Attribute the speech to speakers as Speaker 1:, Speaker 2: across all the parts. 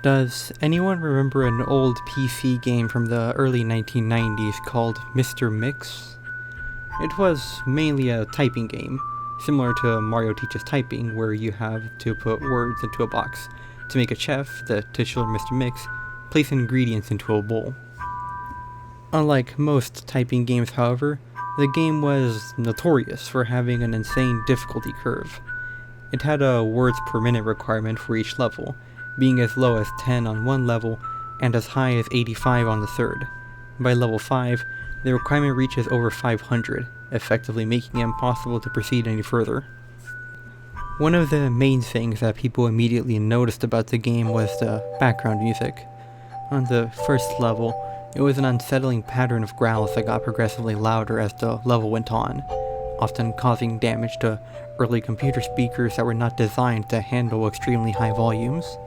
Speaker 1: Does anyone remember an old PC game from the early 1990s called Mr. Mix? It was mainly a typing game, similar to Mario Teaches Typing, where you have to put words into a box. To make a chef, the titular Mr. Mix, place ingredients into a bowl. Unlike most typing games, however, the game was notorious for having an insane difficulty curve. It had a words per minute requirement for each level, being as low as 10 on one level and as high as 85 on the third. By level 5, the requirement reaches over 500, effectively making it impossible to proceed any further. One of the main things that people immediately noticed about the game was the background music. On the first level, it was an unsettling pattern of growls that got progressively louder as the level went on, often causing damage to early computer speakers that were not designed to handle extremely high volumes.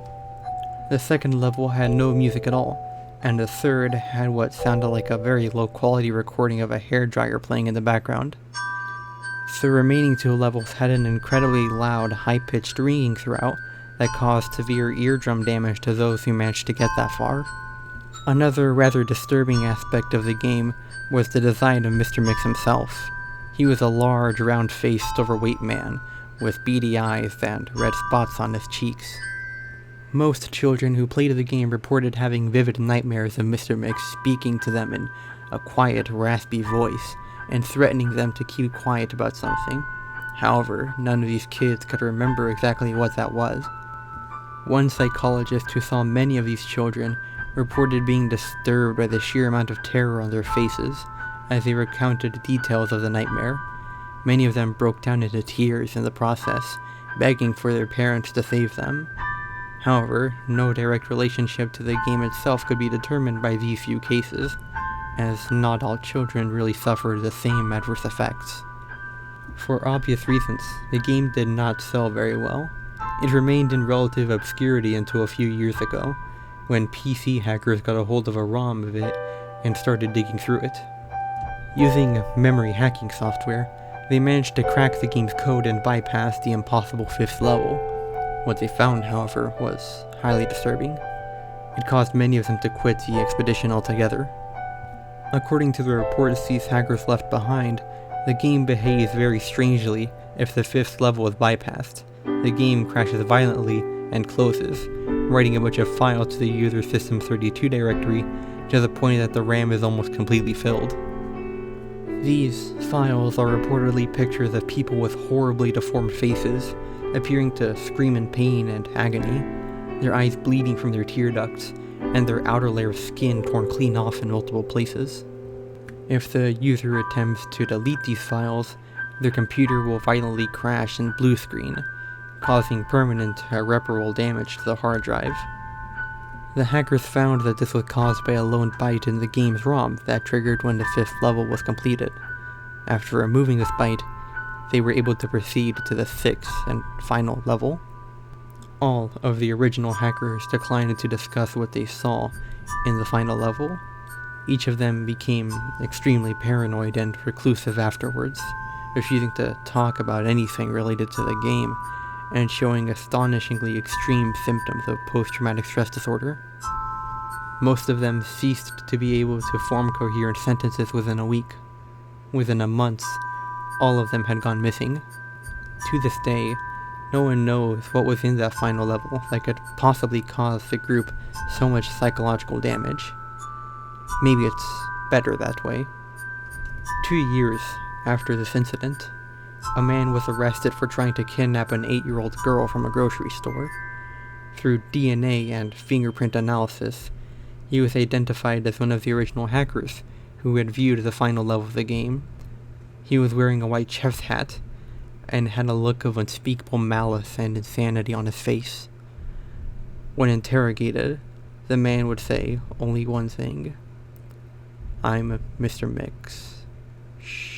Speaker 1: The second level had no music at all, and the third had what sounded like a very low quality recording of a hairdryer playing in the background. The remaining two levels had an incredibly loud, high-pitched ringing throughout that caused severe eardrum damage to those who managed to get that far. Another rather disturbing aspect of the game was the design of Mr. Mix himself. He was a large, round-faced, overweight man, with beady eyes and red spots on his cheeks. Most children who played the game reported having vivid nightmares of Mr. Mix speaking to them in a quiet, raspy voice, and threatening them to keep quiet about something. However, none of these kids could remember exactly what that was. One psychologist who saw many of these children reported being disturbed by the sheer amount of terror on their faces as they recounted details of the nightmare. Many of them broke down into tears in the process, begging for their parents to save them. However, no direct relationship to the game itself could be determined by these few cases, as not all children really suffered the same adverse effects. For obvious reasons, the game did not sell very well. It remained in relative obscurity until a few years ago, when PC hackers got a hold of a ROM of it and started digging through it. Using memory hacking software, they managed to crack the game's code and bypass the impossible fifth level. What they found, however, was highly disturbing. It caused many of them to quit the expedition altogether. According to the reports these hackers left behind, the game behaves very strangely if the fifth level is bypassed. The game crashes violently and closes, writing a bunch of files to the user's System32 directory to the point that the RAM is almost completely filled. These files are reportedly pictures of people with horribly deformed faces, appearing to scream in pain and agony, their eyes bleeding from their tear ducts, and their outer layer of skin torn clean off in multiple places. If the user attempts to delete these files, their computer will violently crash and blue screen, causing permanent, irreparable damage to the hard drive. The hackers found that this was caused by a lone byte in the game's ROM that triggered when the fifth level was completed. After removing this byte, they were able to proceed to the sixth and final level. All of the original hackers declined to discuss what they saw in the final level. Each of them became extremely paranoid and reclusive afterwards, refusing to talk about anything related to the game, and showing astonishingly extreme symptoms of post-traumatic stress disorder. Most of them ceased to be able to form coherent sentences within a week. Within a month, all of them had gone missing. To this day, no one knows what was in that final level that could possibly cause the group so much psychological damage. Maybe it's better that way. 2 years after this incident, a man was arrested for trying to kidnap an 8-year-old girl from a grocery store. Through DNA and fingerprint analysis, he was identified as one of the original hackers who had viewed the final level of the game. He was wearing a white chef's hat, and had a look of unspeakable malice and insanity on his face. When interrogated, the man would say only one thing: "I'm Mr. Mix. Shh."